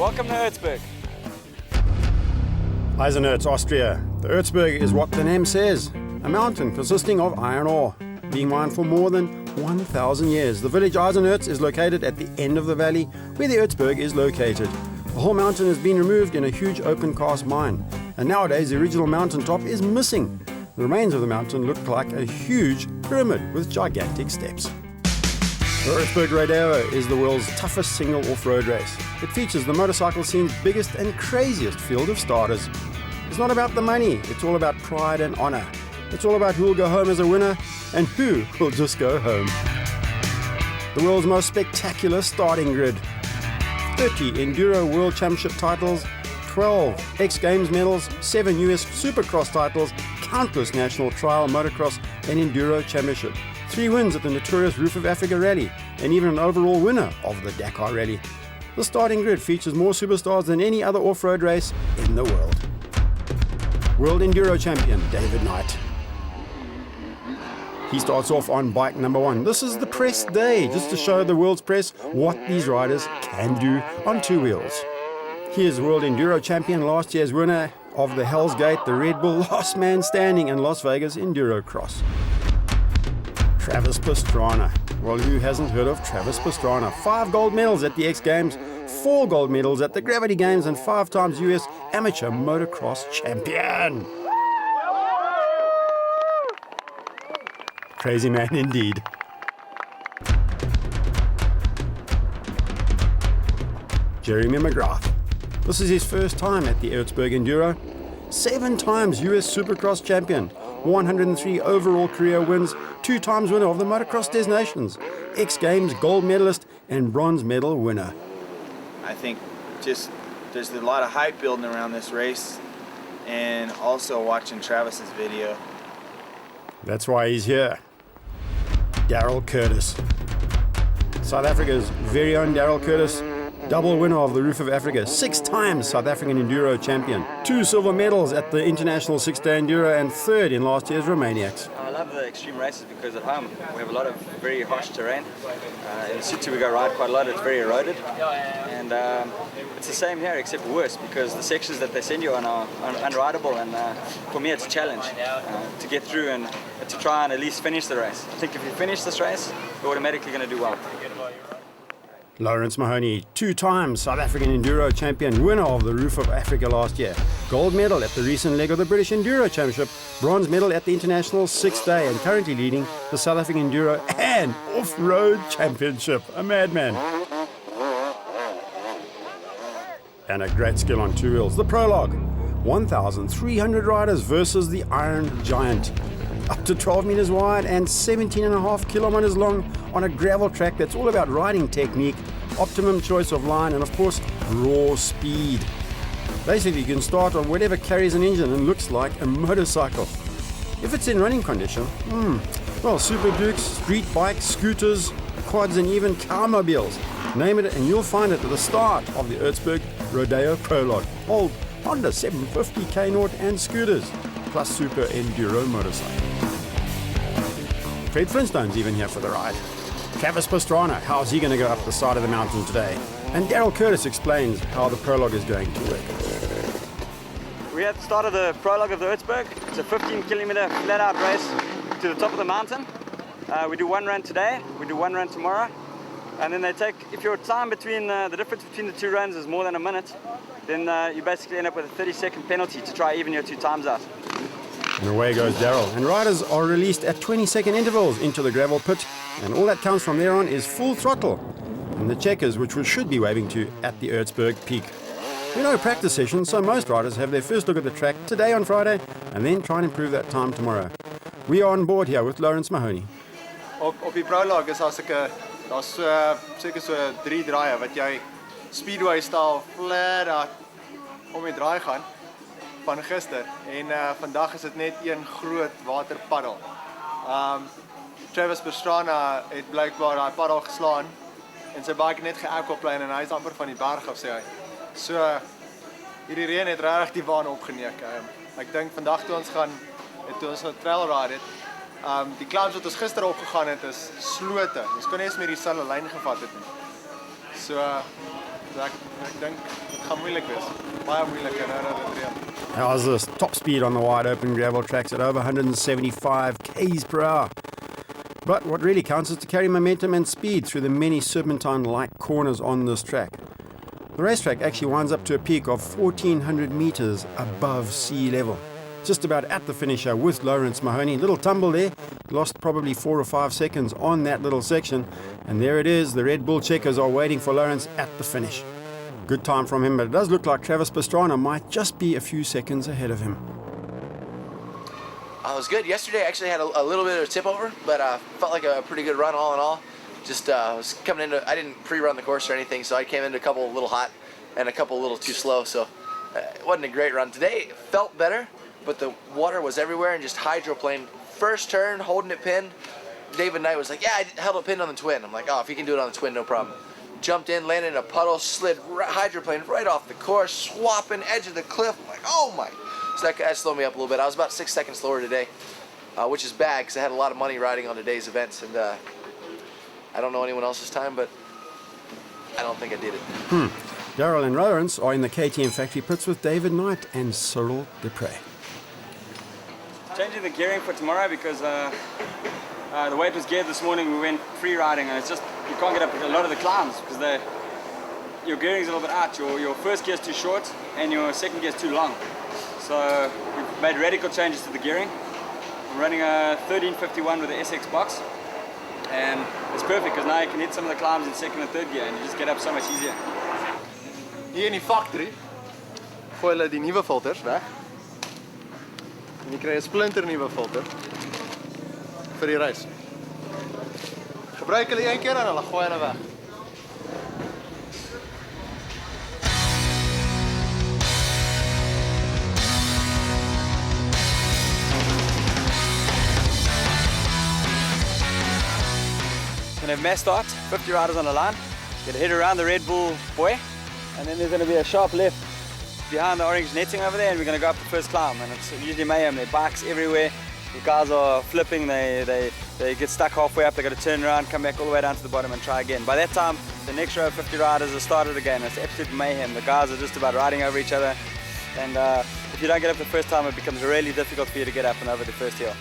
Welcome to Erzberg. Eisenerz, Austria. The Erzberg is what the name says, a mountain consisting of iron ore, being mined for more than 1,000 years. The village Eisenerz is located at the end of the valley where the Erzberg is located. The whole mountain has been removed in a huge open cast mine, and nowadays the original mountaintop is missing. The remains of the mountain look like a huge pyramid with gigantic steps. The Erzberg Rodeo is the world's toughest single off-road race. It features the motorcycle scene's biggest and craziest field of starters. It's not about the money, it's all about pride and honor. It's all about who will go home as a winner and who will just go home. The world's most spectacular starting grid. 30 Enduro World Championship titles, 12 X Games medals, 7 US Supercross titles, countless national trial motocross and enduro championship, 3 wins at the notorious Roof of Africa Rally, and even an overall winner of the Dakar Rally. The starting grid features more superstars than any other off-road race in the world. World Enduro Champion David Knight. He starts off on bike number 1. This is the press day, just to show the world's press what these riders can do on 2 wheels. He is World Enduro Champion, last year's winner of the Hell's Gate, the Red Bull last man standing in Las Vegas Enduro Cross. Travis Pastrana. Well, who hasn't heard of Travis Pastrana? 5 gold medals at the X Games, 4 gold medals at the Gravity Games, and 5 times US Amateur Motocross Champion. Crazy man indeed. Jeremy McGrath. This is his first time at the Erzberg Enduro. 7 times US Supercross champion, 103 overall career wins, 2 times winner of the Motocross Des Nations, X Games gold medalist and bronze medal winner. I think just there's a lot of hype building around this race, and also watching Travis's video. That's why he's here. Darryl Curtis. South Africa's very own Darryl Curtis, double winner of the Roof of Africa, 6 times South African Enduro champion, 2 silver medals at the International 6-Day Enduro, and 3rd in last year's Romaniacs. I love the extreme races because at home we have a lot of very harsh terrain. In the city we go ride quite a lot, it's very eroded. And it's the same here except worse because the sections that they send you on are unrideable, and for me it's a challenge to get through and to try and at least finish the race. I think if you finish this race, you're automatically going to do well. Lawrence Mahoney, 2 times South African Enduro champion, winner of the Roof of Africa last year. Gold medal at the recent leg of the British Enduro Championship, bronze medal at the International 6-Day, and currently leading the South African Enduro and Off-Road Championship. A madman. And a great skill on 2 wheels. The Prologue. 1,300 riders versus the Iron Giant. Up to 12 meters wide and 17.5 kilometers long on a gravel track that's all about riding technique, optimum choice of line, and of course, raw speed. Basically, you can start on whatever carries an engine and looks like a motorcycle. If it's in running condition, well, Super Dukes, street bikes, scooters, quads, and even carmobiles. Name it and you'll find it at the start of the Erzberg Rodeo Prologue. Old Honda 750 K0 and scooters, plus Super Enduro motorcycle. Fred Flintstone's even here for the ride. Travis Pastrana, how's he going to go up the side of the mountain today? And Darryl Curtis explains how the Prologue is going to work. We're at the start of the Prologue of the Erzberg. It's a 15-kilometer flat-out race to the top of the mountain. We do 1 run today, we do 1 run tomorrow, and then they take, if your time between, the difference between the 2 runs is more than a minute, then you basically end up with a 30-second penalty to try even your 2 times out. And away goes Darryl, and riders are released at 20-second intervals into the gravel pit, and all that counts from there on is full throttle, and the checkers, which we should be waving to at the Erzberg peak. There are no practice sessions, so most riders have their first look at the track today on Friday, and then try and improve that time tomorrow. We are on board here with Lawrence Mahoney. Op die Prologue is daar's seker so 3 draaie wat jy speedway style flat out om die draai gaan van gister, en vandag is dit net een groot waterpaddel. Travis Pastrana het blykbaar daai paddel geslaan en sy bike net ge-aquaplane en hy is amper van die berg af, sê hy. So hierdie reën het regtig die baan opgeneek. Ek dink vandag toe ons gaan trail ride het, die clubs wat ons gister opgegaan het is slote. Ons kon nie eens meer dieselfde lyn gevat het nie. So So ek dink dit gaan moeilik wees. Baie moeilik nou dat dit reën. How's this top speed on the wide open gravel tracks at over 175 k's per hour. But what really counts is to carry momentum and speed through the many serpentine-like corners on this track. The racetrack actually winds up to a peak of 1,400 meters above sea level. Just about at the finisher with Lawrence Mahoney. Little tumble there, lost probably 4 or 5 seconds on that little section. And there it is, the Red Bull checkers are waiting for Lawrence at the finish. Good time from him, but it does look like Travis Pastrana might just be a few seconds ahead of him. It was good. Yesterday I actually had a little bit of a tip over, but felt like a pretty good run all in all. Just was coming into, I didn't pre-run the course or anything, so I came into a couple a little hot and a couple a little too slow, so it wasn't a great run. Today it felt better, but the water was everywhere and just hydroplaned. First turn, holding it pinned. David Knight was like, yeah, I held it pinned on the twin. I'm like, oh, if you can do it on the twin, no problem. Jumped in, landed in a puddle, slid hydroplaned right off the course, swapping edge of the cliff. I'm like, oh my. So that slowed me up a little bit. I was about 6 seconds slower today, which is bad because I had a lot of money riding on today's events, and I don't know anyone else's time, but I don't think I did it. Darryl and Lawrence are in the KTM factory pits with David Knight and Cyril Dupre. Changing the gearing for tomorrow because the way it was geared this morning, we went free riding, and it's just, you can't get up a lot of the climbs because your gearing's a little bit out. Your first gear's too short and your second gear's too long. So we've made radical changes to the gearing. I'm running a 1351 with the SX box, and it's perfect because now you can hit some of the climbs in second and third gear and you just get up so much easier. Hier in die factory gooi hulle die nuwe filters weg. En jy kry 'n splinter nuwe filter vir die reis. Gebruik hulle een keer en hulle gooi hulle weg. Going to have mass start, 50 riders on the line. Get a head around the Red Bull buoy, and then there's going to be a sharp left behind the orange netting over there, and we're going to go up the first climb. And it's usually mayhem. There are bikes everywhere. The guys are flipping. They get stuck halfway up. They got to turn around, come back all the way down to the bottom, and try again. By that time, the next row of 50 riders have started again. It's absolute mayhem. The guys are just about riding over each other, and if you don't get up the first time, it becomes really difficult for you to get up and over the first hill.